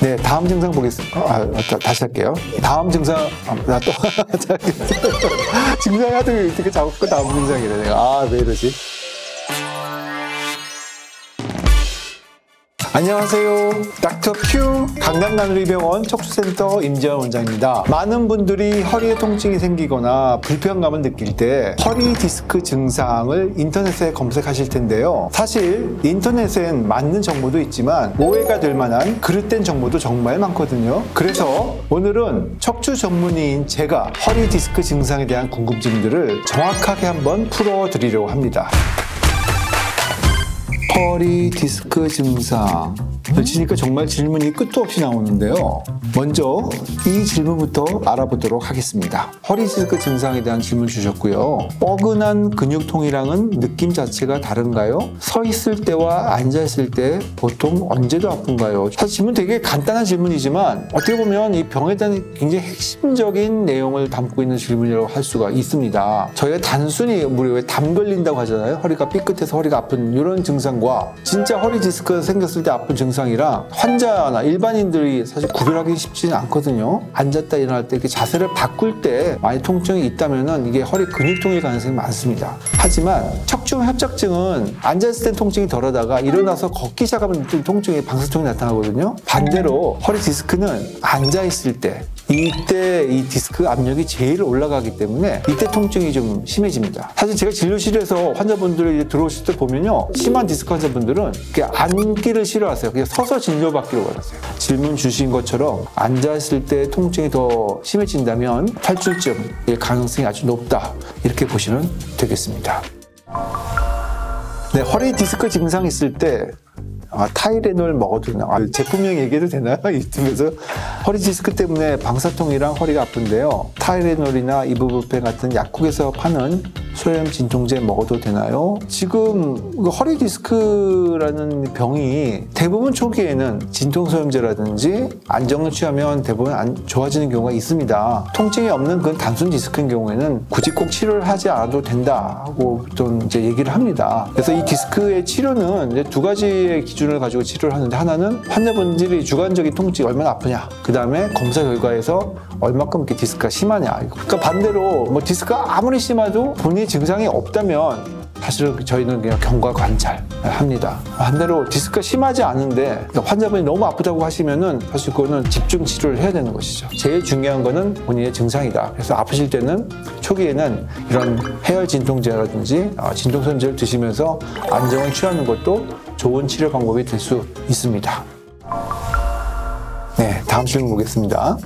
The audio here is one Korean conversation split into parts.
네, 다음 증상 보겠습니다. 다시 할게요. 다음 증상, 증상이 하도 이렇게 자꾸 다음 증상이래. 내가. 왜 이러지? 안녕하세요. 닥터 큐 강남나누리병원 척추센터 임지원 원장입니다. 많은 분들이 허리에 통증이 생기거나 불편감을 느낄 때 허리 디스크 증상을 인터넷에 검색하실 텐데요. 사실 인터넷엔 맞는 정보도 있지만 오해가 될 만한 그릇된 정보도 정말 많거든요. 그래서 오늘은 척추 전문의인 제가 허리 디스크 증상에 대한 궁금증들을 정확하게 한번 풀어드리려고 합니다. 허리 디스크 증상 치니까 정말 질문이 끝도 없이 나오는데요. 먼저 이 질문부터 알아보도록 하겠습니다. 허리 디스크 증상에 대한 질문 주셨고요. 뻐근한 근육통이랑은 느낌 자체가 다른가요? 서 있을 때와 앉아 있을 때 보통 언제도 아픈가요? 사실 질문 되게 간단한 질문이지만 어떻게 보면 이 병에 대한 굉장히 핵심적인 내용을 담고 있는 질문이라고 할 수가 있습니다. 저희가 단순히 우리 왜 담 걸린다고 하잖아요. 허리가 삐끗해서 허리가 아픈 이런 증상과 진짜 허리 디스크가 생겼을 때 아픈 증상이랑 환자나 일반인들이 사실 구별하기 쉽지는 않거든요. 앉았다 일어날 때 이렇게 자세를 바꿀 때 많이 통증이 있다면은 이게 허리 근육통일 가능성이 많습니다. 하지만 척추 협착증은 앉았을 땐 통증이 덜하다가 일어나서 걷기 시작하면 통증이 방사통이 나타나거든요. 반대로 허리 디스크는 앉아 있을 때 이때 이 디스크 압력이 제일 올라가기 때문에 이때 통증이 좀 심해집니다. 사실 제가 진료실에서 환자분들이 들어오실 때 보면요, 심한 디스크 환자분들은 앉기를 싫어하세요. 그냥 서서 진료받기로 원하세요. 질문 주신 것처럼 앉아있을 때 통증이 더 심해진다면 탈출증의 가능성이 아주 높다, 이렇게 보시면 되겠습니다. 네, 허리 디스크 증상이 있을 때 타이레놀 먹어도 되나요? 제품명 얘기해도 되나요? 유튜브에서 허리 디스크 때문에 방사통이랑 허리가 아픈데요. 타이레놀이나 이부프로펜 같은 약국에서 파는 소염 진통제 먹어도 되나요? 지금 허리 디스크라는 병이 대부분 초기에는 진통소염제라든지 안정을 취하면 대부분 좋아지는 경우가 있습니다. 통증이 없는 그건 단순 디스크인 경우에는 굳이 꼭 치료를 하지 않아도 된다고 보통 이제 얘기를 합니다. 그래서 이 디스크의 치료는 이제 두 가지의 기준을 가지고 치료를 하는데, 하나는 환자분들이 주관적인 통증이 얼마나 아프냐, 그 다음에 검사 결과에서 얼마큼 이렇게 디스크가 심하냐. 그러니까 반대로 뭐 디스크가 아무리 심해도 본인이 증상이 없다면 사실은 저희는 그냥 경과 관찰 합니다. 반대로 디스크가 심하지 않은데 환자분이 너무 아프다고 하시면은 사실 그거는 집중 치료를 해야 되는 것이죠. 제일 중요한 거는 본인의 증상이다. 그래서 아프실 때는 초기에는 이런 해열 진통제라든지 진통소염제를 드시면서 안정을 취하는 것도 좋은 치료 방법이 될 수 있습니다. 네, 다음 질문 보겠습니다.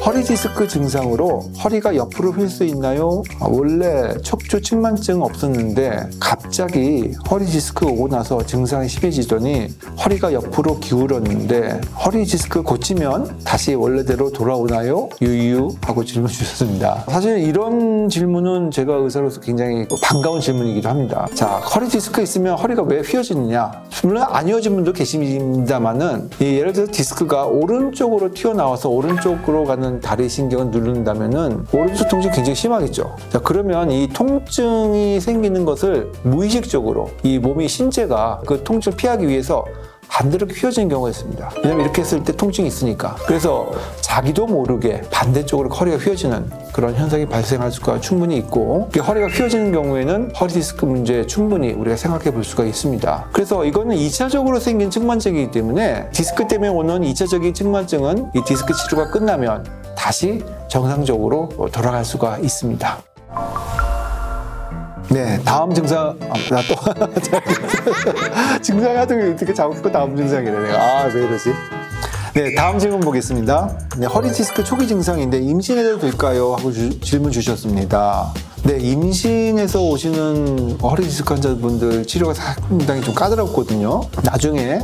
허리 디스크 증상으로 허리가 옆으로 휠 수 있나요? 원래 척추 측만증 없었는데 갑자기 허리 디스크 오고 나서 증상이 심해지더니 허리가 옆으로 기울었는데 허리 디스크 고치면 다시 원래대로 돌아오나요? 유유하고 질문 주셨습니다. 사실 이런 질문은 제가 의사로서 굉장히 반가운 질문이기도 합니다. 자, 허리 디스크 있으면 허리가 왜 휘어지느냐? 물론 안 휘어진 분도 계십니다만은 예를 들어서 디스크가 오른쪽으로 튀어나와서 오른쪽으로 가는 다리 신경을 누른다면은 오른쪽 통증이 굉장히 심하겠죠. 자, 그러면 이 통증이 생기는 것을 무의식적으로 이 몸이 신체가 그 통증을 피하기 위해서 반대로 휘어지는 경우가 있습니다. 왜냐면 이렇게 했을 때 통증이 있으니까. 그래서 자기도 모르게 반대쪽으로 허리가 휘어지는 그런 현상이 발생할 수가 충분히 있고, 허리가 휘어지는 경우에는 허리 디스크 문제 충분히 우리가 생각해 볼 수가 있습니다. 그래서 이거는 2차적으로 생긴 측만증이기 때문에 디스크 때문에 오는 2차적인 측만증은 이 디스크 치료가 끝나면 다시 정상적으로 돌아갈 수가 있습니다. 네, 다음 증상, 증상이 하도 이렇게 자꾸 다음 증상이래. 내가. 왜 이러지? 네, 다음 질문 보겠습니다. 네, 허리 디스크 초기 증상인데 임신해도 될까요? 하고 질문 주셨습니다. 네, 임신해서 오시는 허리 디스크 환자분들 치료가 상당히 좀 까다롭거든요. 나중에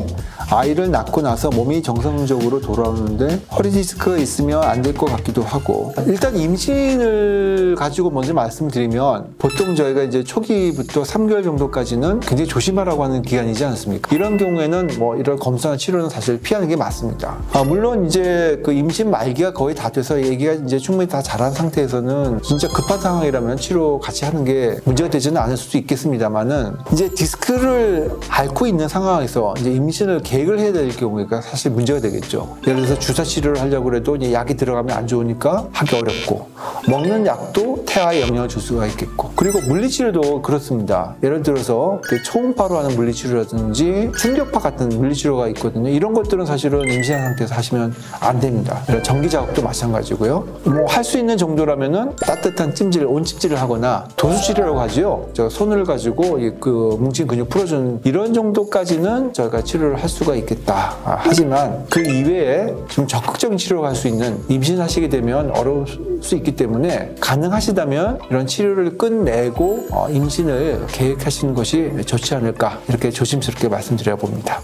아이를 낳고 나서 몸이 정상적으로 돌아오는데 허리 디스크가 있으면 안 될 것 같기도 하고, 일단 임신을 가지고 먼저 말씀드리면 보통 저희가 이제 초기부터 3개월 정도까지는 굉장히 조심하라고 하는 기간이지 않습니까? 이런 경우에는 뭐 이런 검사나 치료는 사실 피하는 게 맞습니다. 물론 이제 그 임신 말기가 거의 다 돼서 애기가 이제 충분히 다 자란 상태에서는 진짜 급한 상황이라면 치료 같이 하는 게 문제가 되지는 않을 수도 있겠습니다만은, 이제 디스크를 앓고 있는 상황에서 이제 임신을 계획을 해야 될 경우가 사실 문제가 되겠죠. 예를 들어서 주사 치료를 하려고 해도 약이 들어가면 안 좋으니까 하기 어렵고, 먹는 약도 태아에 영향을 줄 수가 있겠고, 그리고 물리치료도 그렇습니다. 예를 들어서 초음파로 하는 물리치료라든지 충격파 같은 물리치료가 있거든요. 이런 것들은 사실은 임신한 상태에서 하시면 안 됩니다. 전기자극도 마찬가지고요. 뭐 할 수 있는 정도라면은 따뜻한 찜질, 온찜질을 하거나 도수치료라고 하죠. 손을 가지고 그 뭉친 근육 풀어주는 이런 정도까지는 저희가 치료를 할 수가 있겠다. 하지만 그 이외에 좀 적극적인 치료를 할 수 있는, 임신하시게 되면 어려울 수 있기 때문에 가능하시다면 이런 치료를 끝내고 임신을 계획하시는 것이 좋지 않을까, 이렇게 조심스럽게 말씀드려 봅니다.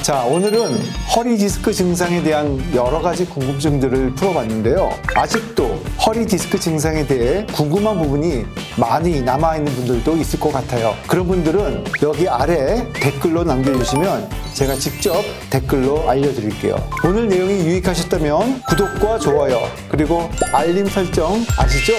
자, 오늘은 허리 디스크 증상에 대한 여러 가지 궁금증들을 풀어봤는데요. 아직도 허리 디스크 증상에 대해 궁금한 부분이 많이 남아있는 분들도 있을 것 같아요. 그런 분들은 여기 아래 댓글로 남겨주시면 제가 직접 댓글로 알려드릴게요. 오늘 내용이 유익하셨다면 구독과 좋아요, 그리고 알림 설정 아시죠?